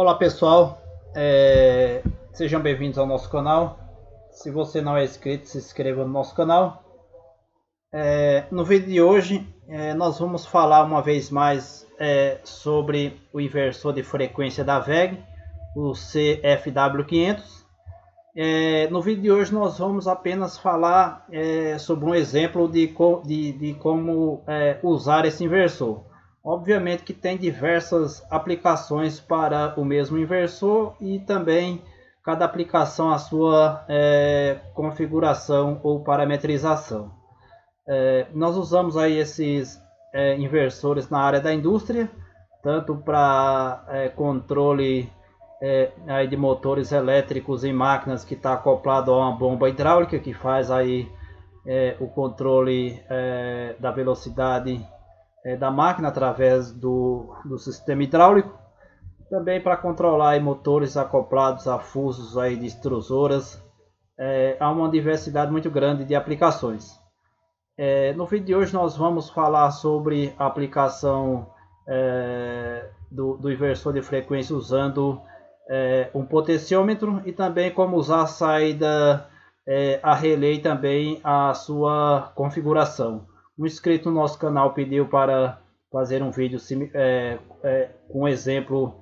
Olá pessoal, sejam bem-vindos ao nosso canal. Se você não é inscrito, se inscreva no nosso canal. No vídeo de hoje nós vamos falar uma vez mais sobre o inversor de frequência da WEG, o CFW500. No vídeo de hoje nós vamos apenas falar sobre um exemplo de como usar esse inversor. Obviamente que tem diversas aplicações para o mesmo inversor e também cada aplicação a sua configuração ou parametrização. Nós usamos aí esses inversores na área da indústria, tanto para controle aí de motores elétricos em máquinas que está acoplado a uma bomba hidráulica que faz aí o controle da velocidade da máquina através do sistema hidráulico, também para controlar aí motores acoplados a fusos aí de extrusoras. Há uma diversidade muito grande de aplicações. No vídeo de hoje nós vamos falar sobre a aplicação do inversor de frequência usando um potenciômetro e também como usar a saída a relé e também a sua configuração. Um inscrito no nosso canal pediu para fazer um vídeo com um exemplo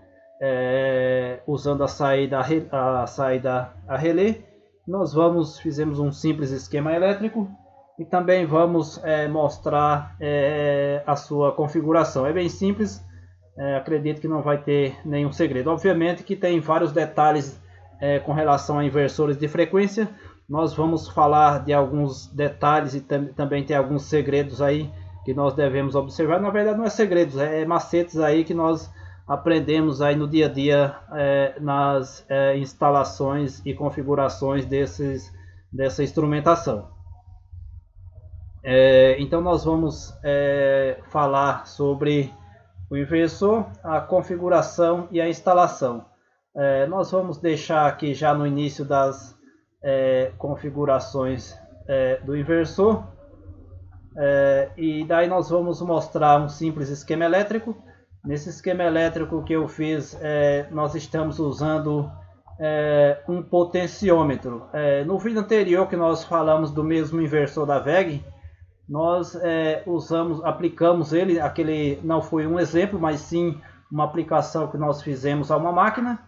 usando a saída a relé. Nós fizemos um simples esquema elétrico e também vamos mostrar a sua configuração. É bem simples, acredito que não vai ter nenhum segredo. Obviamente que tem vários detalhes com relação a inversores de frequência. Nós vamos falar de alguns detalhes e também tem alguns segredos aí que nós devemos observar. Na verdade não é segredos, é macetes aí que nós aprendemos aí no dia a dia nas instalações e configurações dessa instrumentação. Então nós vamos falar sobre o inversor, a configuração e a instalação. Nós vamos deixar aqui já no início das configurações do inversor, e daí nós vamos mostrar um simples esquema elétrico. Nesse esquema elétrico que eu fiz, nós estamos usando um potenciômetro. No vídeo anterior que nós falamos do mesmo inversor da WEG, nós aplicamos ele, aquele não foi um exemplo, mas sim uma aplicação que nós fizemos a uma máquina,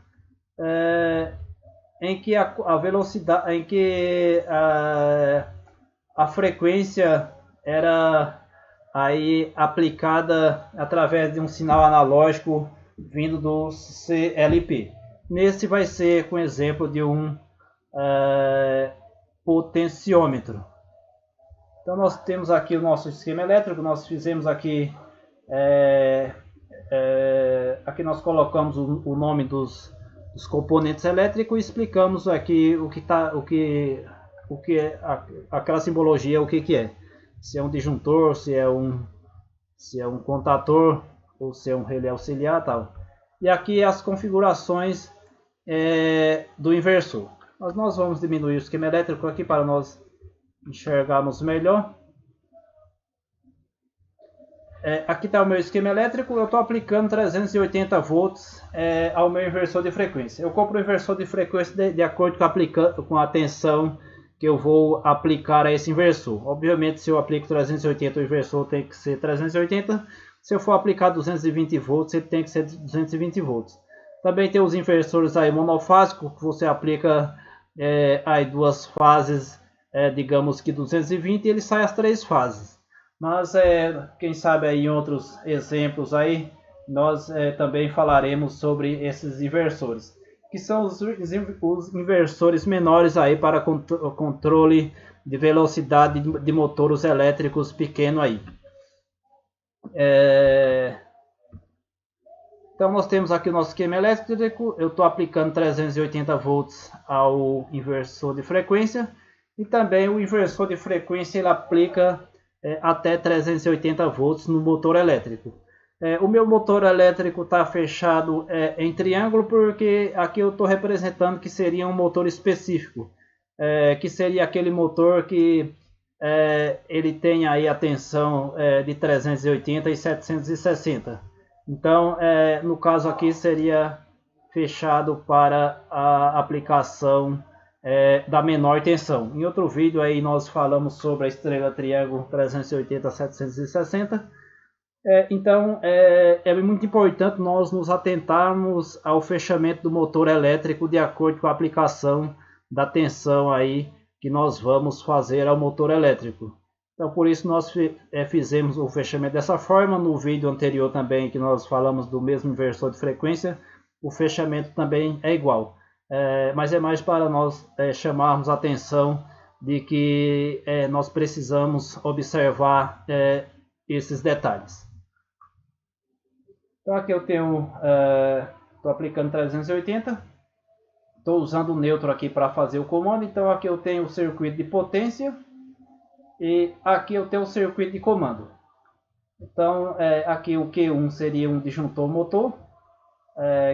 em que a velocidade, em que a frequência era aí aplicada através de um sinal analógico vindo do CLP. Nesse vai ser com exemplo de um potenciômetro. Então nós temos aqui o nosso esquema elétrico, nós fizemos aqui, aqui nós colocamos o nome dos componentes elétricos e explicamos aqui aquela simbologia, o que é. Se é um disjuntor, se é um contator ou se é um relé auxiliar, tal. E aqui as configurações do inversor. Nós vamos diminuir o esquema elétrico aqui para nós enxergarmos melhor. Aqui está o meu esquema elétrico. Eu estou aplicando 380 volts ao meu inversor de frequência. Eu compro o inversor de frequência de acordo com a tensão que eu vou aplicar a esse inversor. Obviamente, se eu aplico 380, o inversor tem que ser 380. Se eu for aplicar 220 volts, ele tem que ser 220 volts. Também tem os inversores aí monofásicos, que você aplica aí duas fases, digamos que 220, e ele sai as três fases. Mas quem sabe aí em outros exemplos aí, nós também falaremos sobre esses inversores, que são os inversores menores aí para controle de velocidade de motores elétricos pequeno aí. Então nós temos aqui o nosso esquema elétrico. Eu estou aplicando 380 volts ao inversor de frequência, e também o inversor de frequência ele aplica até 380 volts no motor elétrico. O meu motor elétrico está fechado em triângulo, porque aqui eu estou representando que seria um motor específico, que seria aquele motor que ele tem aí a tensão de 380 e 760. Então, no caso aqui seria fechado para a aplicação da menor tensão. Em outro vídeo aí nós falamos sobre a estrela triângulo 380-760. Então é muito importante nós nos atentarmos ao fechamento do motor elétrico de acordo com a aplicação da tensão aí que nós vamos fazer ao motor elétrico. Então por isso nós fizemos o fechamento dessa forma. No vídeo anterior também que nós falamos do mesmo inversor de frequência, o fechamento também é igual. Mas é mais para nós chamarmos a atenção de que nós precisamos observar esses detalhes. Então aqui eu tenho, estou aplicando 380, estou usando o neutro aqui para fazer o comando. Então aqui eu tenho o circuito de potência e aqui eu tenho o circuito de comando. Então aqui o Q1 seria um disjuntor motor,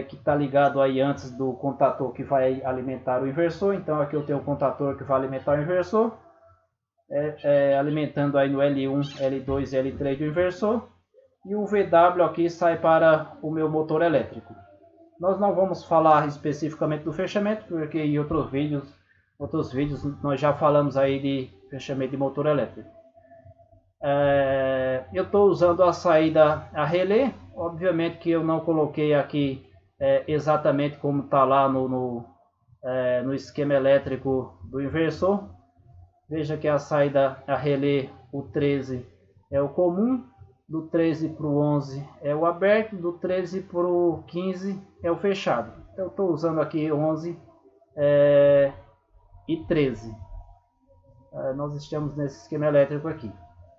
que está ligado aí antes do contator que vai alimentar o inversor. Então aqui eu tenho o contator que vai alimentar o inversor, alimentando aí no L1, L2 e L3 do inversor. E o VW aqui sai para o meu motor elétrico. Nós não vamos falar especificamente do fechamento, porque em outros vídeos nós já falamos aí de fechamento de motor elétrico. Eu estou usando a saída a relé. Obviamente que eu não coloquei aqui exatamente como está lá no esquema elétrico do inversor. Veja que a saída a relé, o 13 é o comum, do 13 para o 11 é o aberto, do 13 para o 15 é o fechado. Então eu estou usando aqui 11 e 13. Nós estamos nesse esquema elétrico aqui.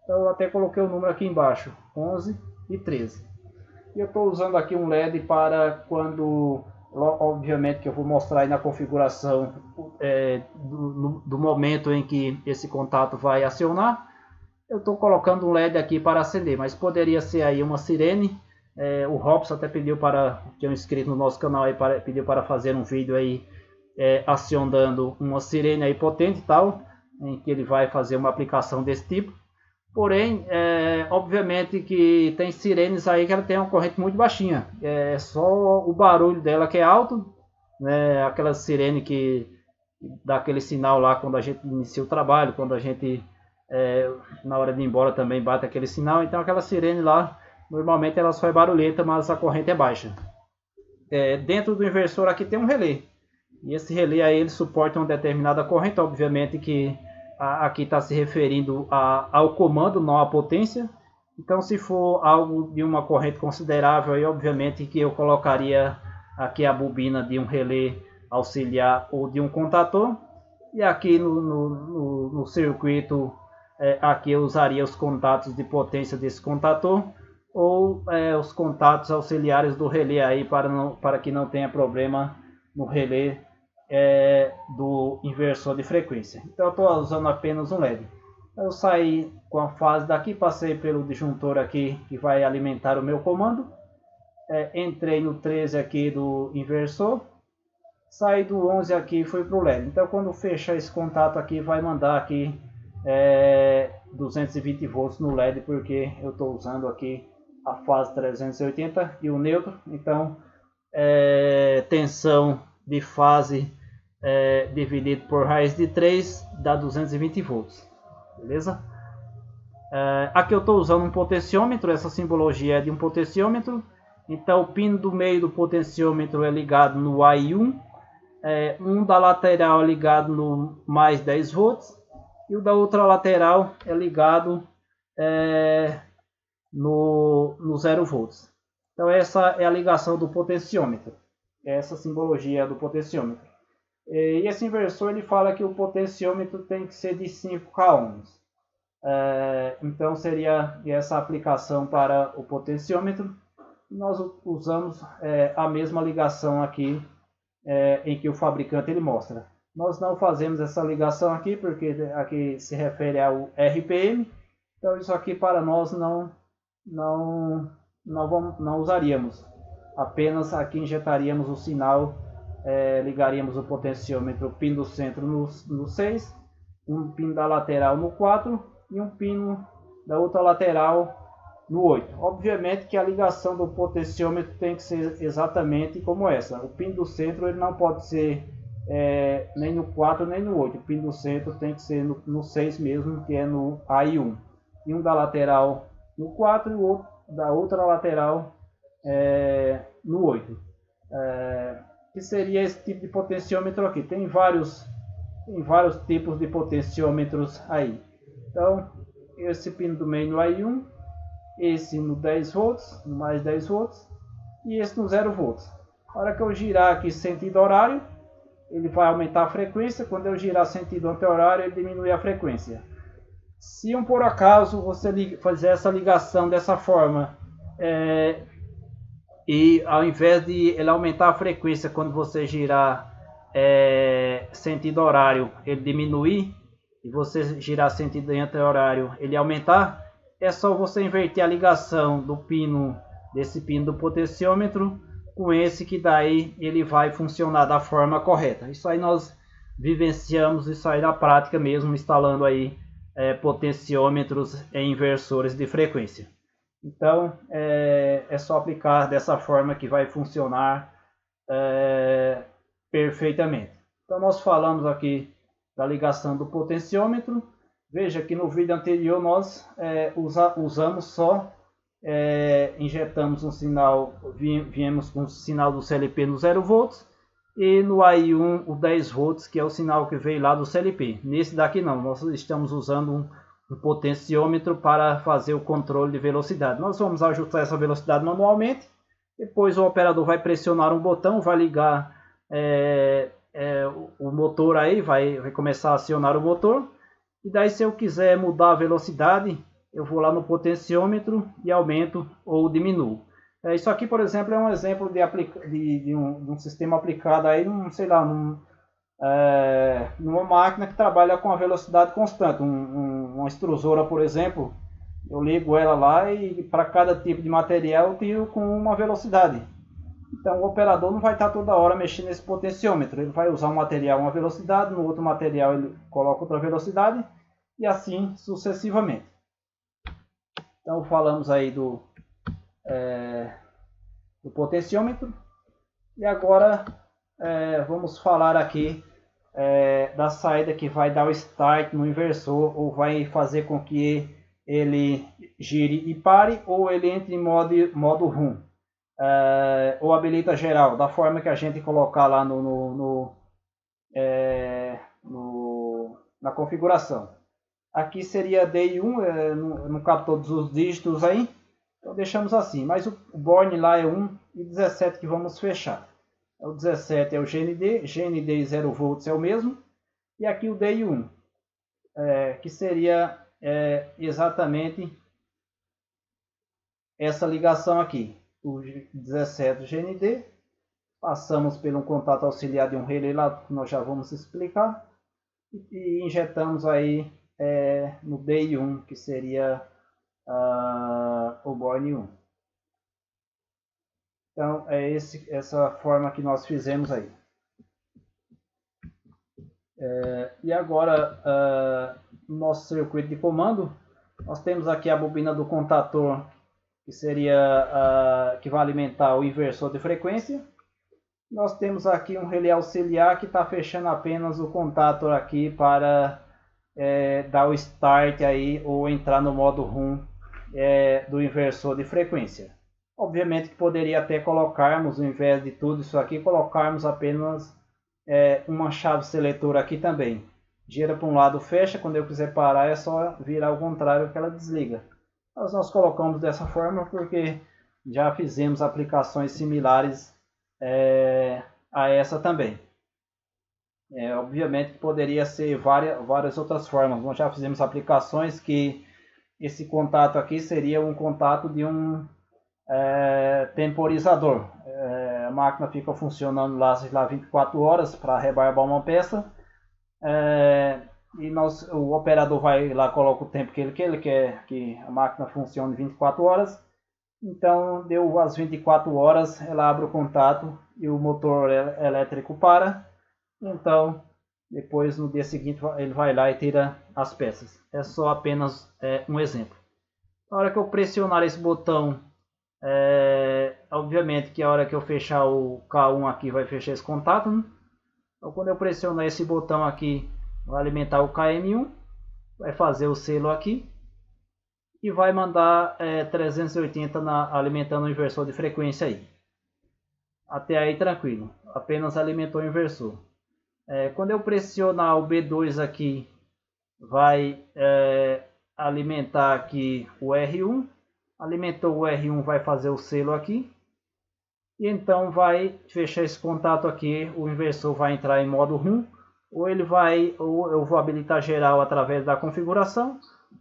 Então eu até coloquei o número aqui embaixo, 11 e 13. E eu estou usando aqui um LED para quando, obviamente que eu vou mostrar aí na configuração do momento em que esse contato vai acionar. Eu estou colocando um LED aqui para acender, mas poderia ser aí uma sirene. O Robson até pediu para, que é um inscrito no nosso canal aí, pediu para fazer um vídeo aí acionando uma sirene aí potente e tal, em que ele vai fazer uma aplicação desse tipo. Porém, obviamente que tem sirenes aí que ela tem uma corrente muito baixinha. É só o barulho dela que é alto, né? Aquela sirene que dá aquele sinal lá quando a gente inicia o trabalho, quando a gente na hora de ir embora também bate aquele sinal. Então aquela sirene lá, normalmente ela só é barulhenta, mas a corrente é baixa. Dentro do inversor aqui tem um relé. E esse relé aí ele suporta uma determinada corrente. Obviamente que aqui está se referindo ao comando, não à potência. Então se for algo de uma corrente considerável, aí obviamente que eu colocaria aqui a bobina de um relé auxiliar ou de um contator. E aqui no circuito, aqui eu usaria os contatos de potência desse contator ou os contatos auxiliares do relé aí para que não tenha problema no relé do inversor de frequência. Então eu estou usando apenas um LED. Eu saí com a fase daqui, passei pelo disjuntor aqui que vai alimentar o meu comando, entrei no 13 aqui do inversor, saí do 11 aqui e fui para o LED. Então quando fecha esse contato aqui vai mandar aqui 220 volts no LED, porque eu estou usando aqui a fase 380 e o neutro. Então tensão de fase dividido por raiz de 3 dá 220 volts, beleza? Aqui eu estou usando um potenciômetro. Essa simbologia é de um potenciômetro. Então o pino do meio do potenciômetro é ligado no A1, um da lateral é ligado no mais 10 volts e o da outra lateral é ligado no 0 volts. Então essa é a ligação do potenciômetro, essa simbologia do potenciômetro. E esse inversor ele fala que o potenciômetro tem que ser de 5 ohms. Então seria essa aplicação para o potenciômetro. Nós usamos a mesma ligação aqui em que o fabricante ele mostra. Nós não fazemos essa ligação aqui porque aqui se refere ao RPM. Então isso aqui para nós não usaríamos. Apenas aqui injetaríamos o sinal, ligaríamos o potenciômetro, o pino do centro no 6, um pino da lateral no 4 e um pino da outra lateral no 8. Obviamente que a ligação do potenciômetro tem que ser exatamente como essa. O pino do centro ele não pode ser nem no 4 nem no 8. O pino do centro tem que ser no 6 mesmo, que é no AI1. E um da lateral no 4 e o outro da outra lateral no 8. Que seria esse tipo de potenciômetro aqui. Tem vários tipos de potenciômetros aí. Então, esse pino do meio no AI1, esse no 10 volts, no mais 10 volts, e esse no 0 volts. Na hora que eu girar aqui sentido horário, ele vai aumentar a frequência. Quando eu girar sentido anti-horário, ele diminui a frequência. Se por acaso você fazer essa ligação dessa forma, e ao invés de ele aumentar a frequência quando você girar sentido horário, ele diminuir, e você girar sentido anti-horário, ele aumentar, é só você inverter a ligação do pino, desse pino do potenciômetro com esse, que daí ele vai funcionar da forma correta. Isso aí nós vivenciamos isso aí na prática mesmo, instalando aí potenciômetros em inversores de frequência. Então é só aplicar dessa forma que vai funcionar perfeitamente. Então nós falamos aqui da ligação do potenciômetro. Veja que no vídeo anterior nós usamos só, injetamos um sinal, viemos com o sinal do CLP no 0 volts, e no AI1 o 10 volts, que é o sinal que veio lá do CLP. Nesse daqui não, nós estamos usando um potenciômetro para fazer o controle de velocidade. Nós vamos ajustar essa velocidade manualmente, depois o operador vai pressionar um botão, vai ligar o motor aí, vai começar a acionar o motor, e daí se eu quiser mudar a velocidade, eu vou lá no potenciômetro e aumento ou diminuo. Isso aqui, por exemplo, é um exemplo de um sistema aplicado aí, numa máquina que trabalha com a velocidade constante. Uma extrusora, por exemplo, eu ligo ela lá e para cada tipo de material eu tiro com uma velocidade. Então o operador não vai estar toda hora mexendo nesse potenciômetro. Ele vai usar um material uma velocidade, no outro material ele coloca outra velocidade e assim sucessivamente. Então falamos aí do potenciômetro. E agora vamos falar aqui da saída que vai dar o start no inversor, ou vai fazer com que ele gire e pare, ou ele entre em modo RUM, ou habilita geral, da forma que a gente colocar lá na configuração. Aqui seria DI1, não cabe todos os dígitos aí, então deixamos assim, mas o borne lá é 1 e 17 que vamos fechar. O 17 é o GND e 0 volts é o mesmo, e aqui o DI1, que seria exatamente essa ligação aqui, o 17 GND, passamos por um contato auxiliar de um relé lá, que nós já vamos explicar, e injetamos aí no DI1, que seria o borne 1. Então é essa forma que nós fizemos aí. E agora no nosso circuito de comando, nós temos aqui a bobina do contator, que seria que vai alimentar o inversor de frequência. Nós temos aqui um relé auxiliar que está fechando apenas o contator aqui para dar o start aí, ou entrar no modo RUM do inversor de frequência. Obviamente que poderia até colocarmos, ao invés de tudo isso aqui, colocarmos apenas uma chave seletora aqui também. Gira para um lado, fecha, quando eu quiser parar é só virar ao contrário que ela desliga. Mas nós colocamos dessa forma porque já fizemos aplicações similares a essa também. Obviamente que poderia ser várias outras formas. Nós já fizemos aplicações que esse contato aqui seria um contato de um temporizador. A máquina fica funcionando lá 24 horas para rebarbar uma peça, e o operador vai lá, coloca o tempo que ele quer que a máquina funcione 24 horas. Então deu as 24 horas, ela abre o contato e o motor elétrico para. Então depois no dia seguinte ele vai lá e tira as peças. É só apenas um exemplo. Na hora que eu pressionar esse botão, obviamente que a hora que eu fechar o K1 aqui vai fechar esse contato, né? Então quando eu pressionar esse botão aqui, vai alimentar o KM1, vai fazer o selo aqui e vai mandar 380 alimentando o inversor de frequência aí. Até aí tranquilo, apenas alimentou o inversor. Quando eu pressionar o B2 aqui, vai alimentar aqui o R1, alimentou o R1, vai fazer o selo aqui, e então vai fechar esse contato aqui, o inversor vai entrar em modo RUM, ou eu vou habilitar geral através da configuração,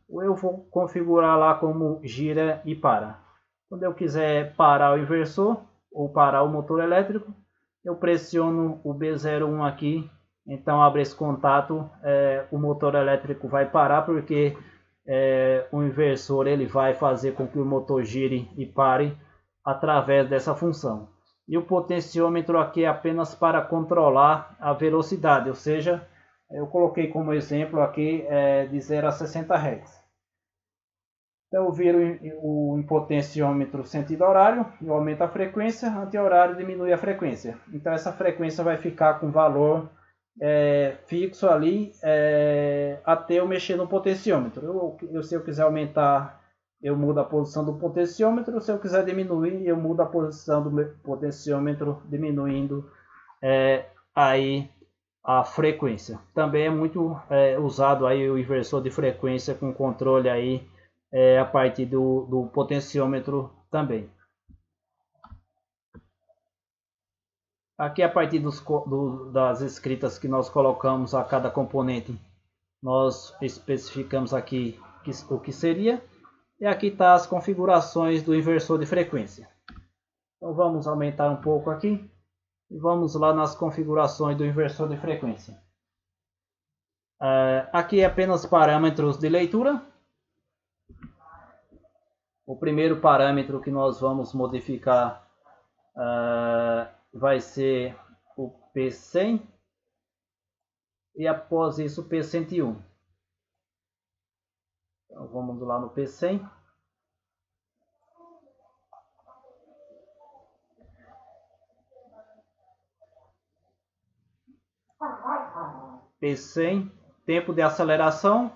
ou eu vou configurar lá como gira e para. Quando eu quiser parar o inversor, ou parar o motor elétrico, eu pressiono o B01 aqui, então abre esse contato, o motor elétrico vai parar, porque o inversor ele vai fazer com que o motor gire e pare através dessa função. E o potenciômetro aqui é apenas para controlar a velocidade, ou seja, eu coloquei como exemplo aqui de 0 a 60 Hz. Então eu viro o potenciômetro sentido horário, eu aumento a frequência, anti-horário diminui a frequência. Então essa frequência vai ficar com valor fixo ali até eu mexer no potenciômetro. Se eu quiser aumentar, eu mudo a posição do potenciômetro. Se eu quiser diminuir, eu mudo a posição do meu potenciômetro, diminuindo aí a frequência. Também é muito usado aí o inversor de frequência com controle aí a partir do potenciômetro também. Aqui a partir das escritas que nós colocamos a cada componente, nós especificamos aqui o que seria. E aqui está as configurações do inversor de frequência. Então vamos aumentar um pouco aqui. E vamos lá nas configurações do inversor de frequência. Aqui é apenas parâmetros de leitura. O primeiro parâmetro que nós vamos modificar vai ser o P100 e após isso o P101. Então vamos lá no P100. P100, tempo de aceleração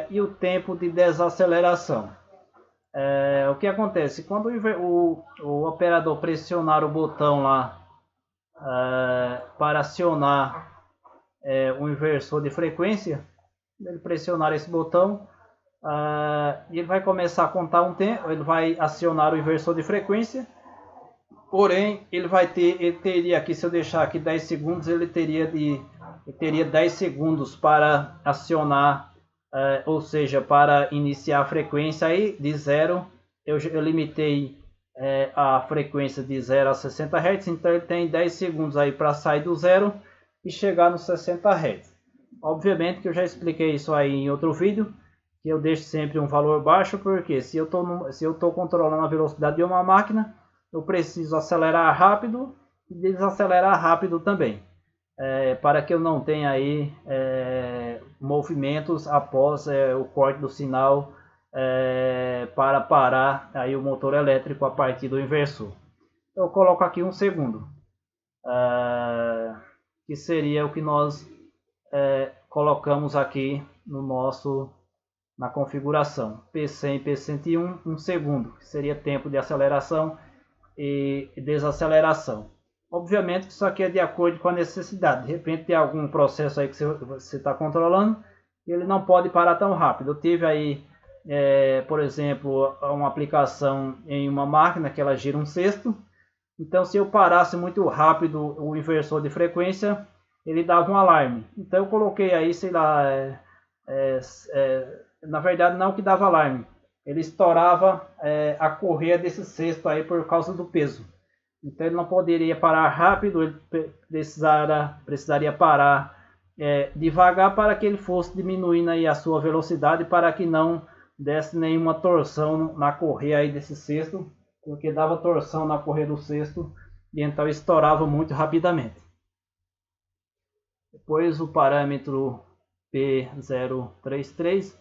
e o tempo de desaceleração. O que acontece? Quando o operador pressionar o botão lá para acionar o inversor de frequência, ele pressionar esse botão, ele vai começar a contar um tempo, ele vai acionar o inversor de frequência, porém ele teria aqui, se eu deixar aqui 10 segundos, ele teria 10 segundos para acionar, ou seja, para iniciar a frequência aí de 0, eu limitei a frequência de 0 a 60 Hz, então ele tem 10 segundos aí para sair do 0 e chegar nos 60 Hz. Obviamente que eu já expliquei isso aí em outro vídeo, que eu deixo sempre um valor baixo, porque se eu estou controlando a velocidade de uma máquina, eu preciso acelerar rápido e desacelerar rápido também, para que eu não tenha aí movimentos após o corte do sinal para parar aí o motor elétrico a partir do inversor. Eu coloco aqui um segundo, que seria o que nós colocamos aqui na configuração. P100 e P101, um segundo, que seria tempo de aceleração e desaceleração. Obviamente que isso aqui é de acordo com a necessidade. De repente tem algum processo aí que você está controlando, ele não pode parar tão rápido. Eu tive aí, por exemplo, uma aplicação em uma máquina que ela gira um sexto. Então se eu parasse muito rápido o inversor de frequência, ele dava um alarme. Então eu coloquei aí, sei lá, na verdade não que dava alarme, ele estourava a correia desse cesto aí por causa do peso. Então ele não poderia parar rápido, ele precisaria parar devagar para que ele fosse diminuindo aí a sua velocidade, para que não desse nenhuma torção na correia aí desse cesto, porque dava torção na correia do cesto e então estourava muito rapidamente. Depois o parâmetro P033,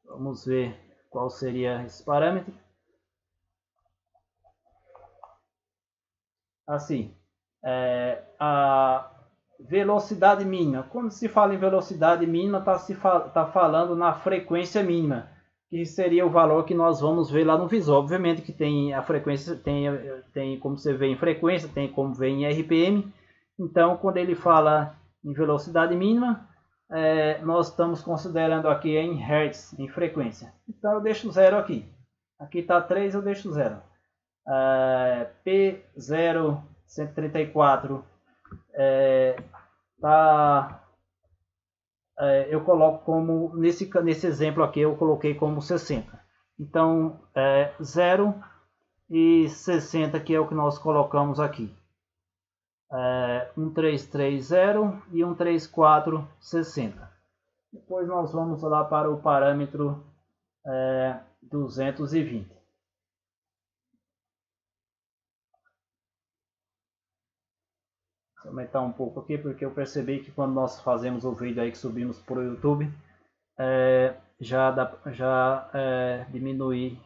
vamos ver qual seria esse parâmetro. Assim, a velocidade mínima. Quando se fala em velocidade mínima, tá falando na frequência mínima, que seria o valor que nós vamos ver lá no visor. Obviamente que tem a frequência, tem como você vê em frequência, tem como ver em RPM. Então, quando ele fala em velocidade mínima, nós estamos considerando aqui em Hertz, em frequência. Então, eu deixo zero aqui. Aqui está 3, eu deixo zero. P0 134 eu coloco como nesse exemplo aqui eu coloquei como 60. Então 0 e 60 que é o que nós colocamos aqui. 1330 e 134 60. Depois nós vamos lá para o parâmetro 220. Vou aumentar um pouco aqui porque eu percebi que quando nós fazemos o vídeo aí que subimos para o YouTube, já diminui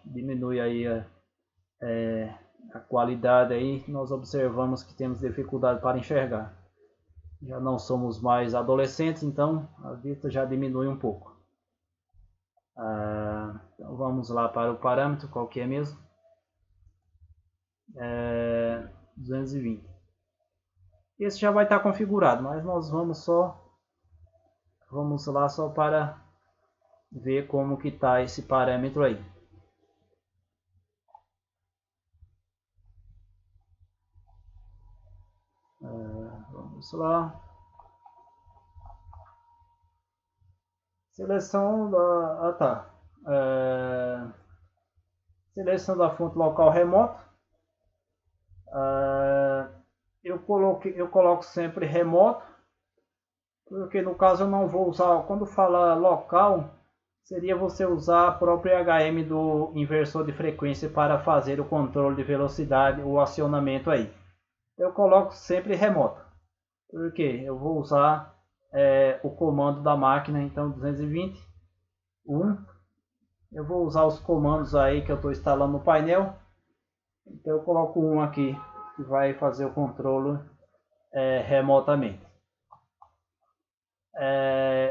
aí a qualidade aí. Nós observamos que temos dificuldade para enxergar. Já não somos mais adolescentes, então a vista já diminui um pouco. Então vamos lá para o parâmetro, qual que é mesmo? 220. Esse já vai estar configurado, mas nós vamos lá só para ver como que está esse parâmetro aí. Vamos lá. Seleção da seleção da fonte local remoto. Eu coloco sempre remoto, porque no caso eu não vou usar, quando fala local, seria você usar a própria HM do inversor de frequência para fazer o controle de velocidade, o acionamento aí. Eu coloco sempre remoto, porque eu vou usar o comando da máquina, então 220, 1. Eu vou usar os comandos aí que eu estou instalando no painel, então eu coloco um aqui, que vai fazer o controle remotamente.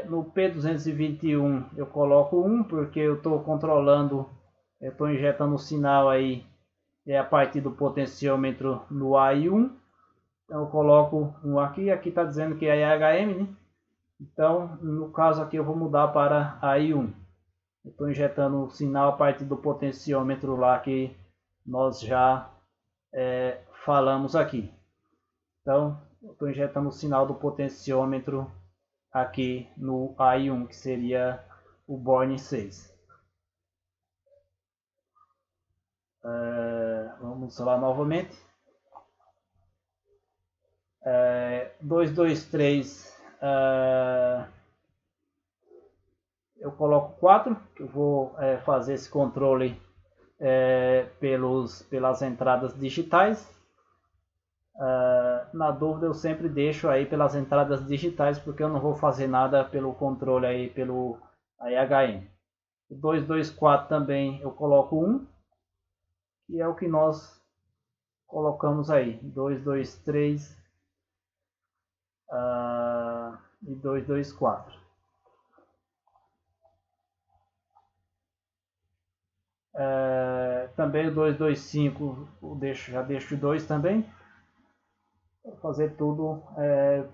No P221 eu coloco 1 porque eu estou controlando, eu estou injetando o sinal aí a partir do potenciômetro no AI1. Então eu coloco 1 aqui, aqui está dizendo que é HM, né? Então no caso aqui eu vou mudar para AI1. Eu estou injetando o sinal a partir do potenciômetro lá que nós já falamos aqui. Então eu estou injetando o sinal do potenciômetro aqui no AI1, que seria o Born 6. Vamos lá novamente. 223 eu coloco 4, que eu vou fazer esse controle pelas entradas digitais. Na dúvida eu sempre deixo aí pelas entradas digitais, porque eu não vou fazer nada pelo controle aí pelo HM. O 224 também eu coloco 1, que é o que nós colocamos aí, 223 e 224. Também o 225 já deixo 2 também. Vou fazer tudo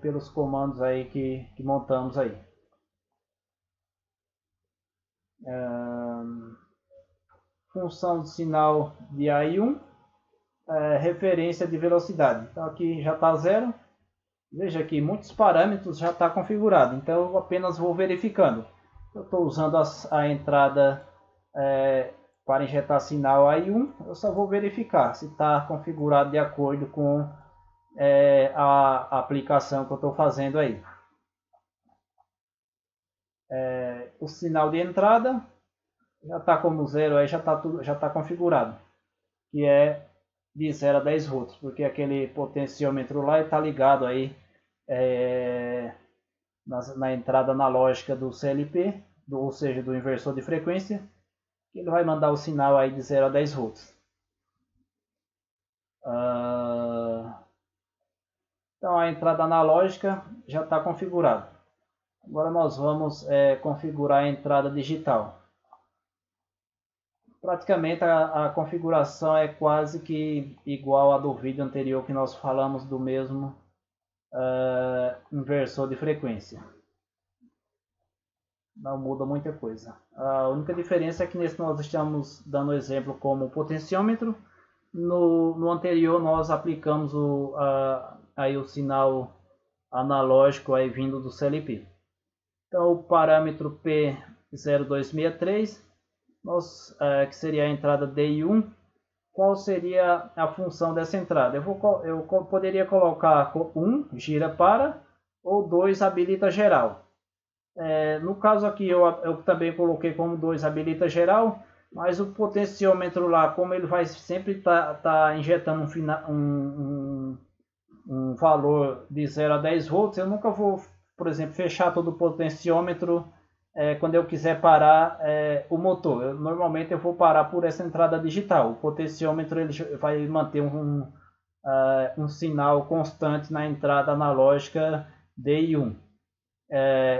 pelos comandos aí que montamos aí. Função de sinal de AI1, referência de velocidade. Então aqui já está 0. Veja aqui, muitos parâmetros já está configurado. Então eu apenas vou verificando. Eu estou usando a entrada para injetar sinal AI1. Eu só vou verificar se está configurado de acordo com a aplicação que eu estou fazendo aí. O sinal de entrada já está como 0, aí já está configurado, que é de 0 a 10 volts, porque aquele potenciômetro lá está ligado aí na entrada analógica do CLP, ou seja, do inversor de frequência, que ele vai mandar o sinal aí de 0 a 10 volts. Então a entrada analógica já está configurada. Agora nós vamos configurar a entrada digital. Praticamente a configuração é quase que igual à do vídeo anterior que nós falamos do mesmo inversor de frequência. Não muda muita coisa. A única diferença é que nesse nós estamos dando exemplo como potenciômetro. No anterior nós aplicamos aí o sinal analógico aí vindo do CLP. Então o parâmetro P0263, que seria a entrada DI1, qual seria a função dessa entrada? Eu poderia colocar 1, gira para, ou 2, habilita geral. No caso aqui eu também coloquei como 2, habilita geral, mas o potenciômetro lá, como ele vai sempre estar injetando um valor de 0 a 10 volts, eu nunca vou, por exemplo, fechar todo o potenciômetro quando eu quiser parar o motor. Normalmente eu vou parar por essa entrada digital. O potenciômetro ele vai manter um sinal constante na entrada analógica DI1.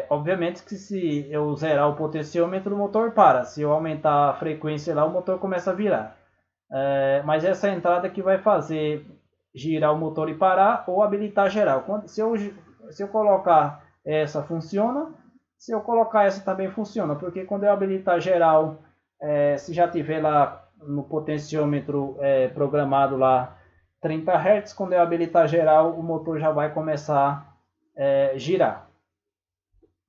Obviamente que se eu zerar o potenciômetro, o motor para. Se eu aumentar a frequência lá, o motor começa a virar. Mas essa entrada que vai fazer girar o motor e parar ou habilitar geral. Se eu colocar essa, funciona. Se eu colocar essa, também funciona. Porque quando eu habilitar geral, se já tiver lá no potenciômetro programado lá 30 Hz, quando eu habilitar geral, o motor já vai começar a girar.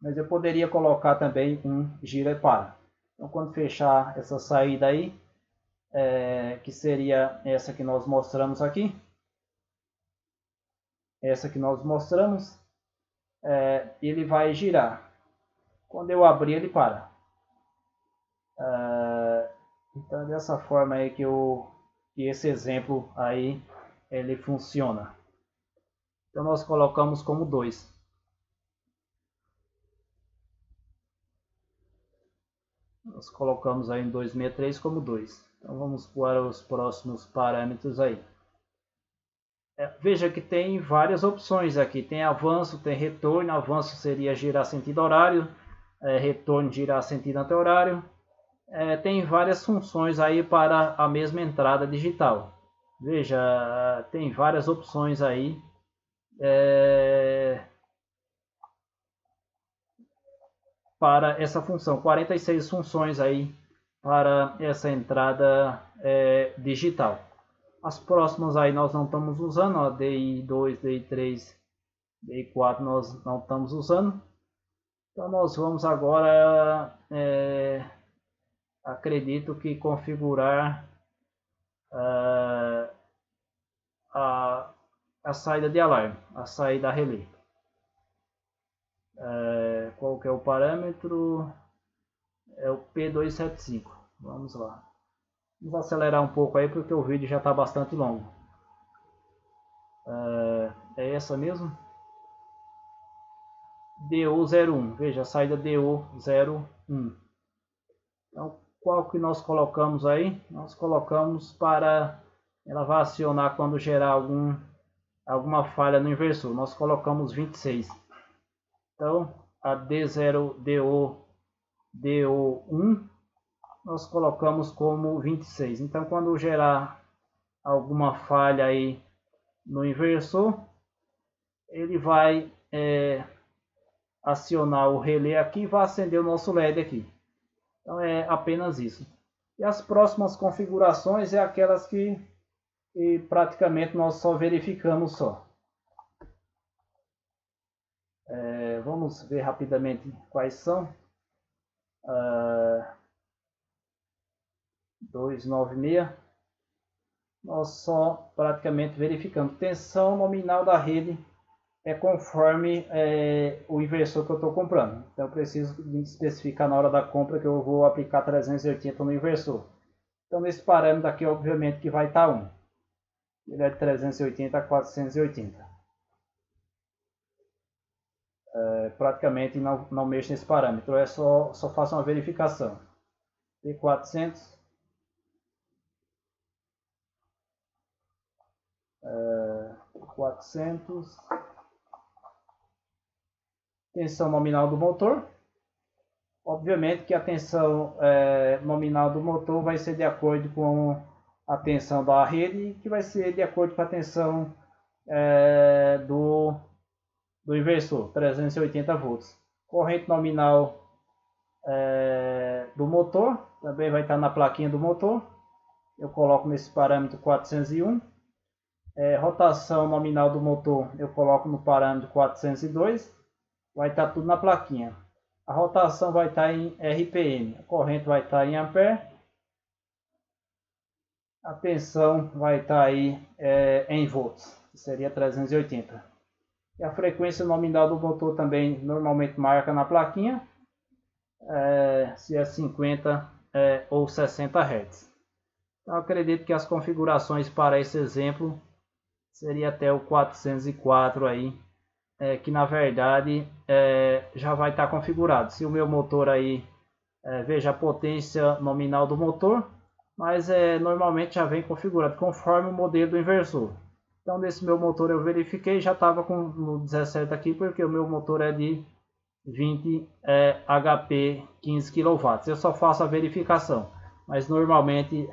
Mas eu poderia colocar também um gira e para. Então quando fechar essa saída aí, que seria essa que nós mostramos aqui, ele vai girar. Quando eu abrir, ele para. Então é dessa forma aí que esse exemplo aí ele funciona. Então nós colocamos como 2. Nós colocamos aí em 263 como 2. Então vamos para os próximos parâmetros aí. Veja que tem várias opções aqui. Tem avanço, tem retorno. Avanço seria girar sentido horário. Retorno girar sentido anti-horário. Tem várias funções aí para a mesma entrada digital. Veja, tem várias opções aí. Para essa função, 46 funções aí para essa entrada digital. As próximas aí nós não estamos usando, ó, DI2, DI3, DI4 nós não estamos usando. Então nós vamos agora, acredito que configurar a saída de alarme, a saída relé. Qual que é o parâmetro? É o P275. Vamos lá. Vamos acelerar um pouco aí porque o vídeo já está bastante longo. É essa mesmo? DO01. Veja, a saída DO01. Então, qual que nós colocamos aí? Nós colocamos para ela vai acionar quando gerar alguma falha no inversor. Nós colocamos 26. Então, a DO1 nós colocamos como 26. Então, quando gerar alguma falha aí no inversor, ele vai acionar o relé aqui e vai acender o nosso LED aqui. Então, é apenas isso. E as próximas configurações é aquelas que praticamente nós só verificamos só. Vamos ver rapidamente quais são. 296. Nós só praticamente verificamos. Tensão nominal da rede é conforme o inversor que eu estou comprando. Então eu preciso especificar na hora da compra que eu vou aplicar 380 no inversor. Então nesse parâmetro aqui, obviamente que vai estar 1. Ele é de 380 a 480. Praticamente não mexo nesse parâmetro, só faço uma verificação. P400. P400. Tensão nominal do motor. Obviamente que a tensão nominal do motor vai ser de acordo com a tensão da rede, que vai ser de acordo com a tensão do inversor, 380 volts. Corrente nominal do motor, também vai estar na plaquinha do motor. Eu coloco nesse parâmetro 401. Rotação nominal do motor, eu coloco no parâmetro 402. Vai estar tudo na plaquinha. A rotação vai estar em RPM, a corrente vai estar em ampere, a tensão vai estar aí em volts, que seria 380. E a frequência nominal do motor também normalmente marca na plaquinha, se é 50 ou 60 Hz. Então acredito que as configurações para esse exemplo seria até o 404 aí, que na verdade já vai estar configurado. Se o meu motor aí, veja a potência nominal do motor, mas normalmente já vem configurado conforme o modelo do inversor. Então nesse meu motor eu verifiquei, já estava com no 17 aqui, porque o meu motor é de 20 HP 15 kW. Eu só faço a verificação, mas normalmente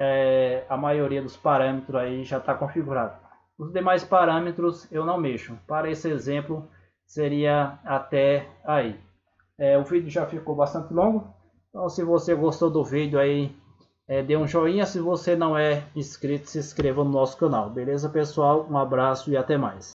a maioria dos parâmetros aí já está configurado. Os demais parâmetros eu não mexo. Para esse exemplo seria até aí. O vídeo já ficou bastante longo, então se você gostou do vídeo aí, dê um joinha. Se você não é inscrito, se inscreva no nosso canal. Beleza, pessoal? Um abraço e até mais.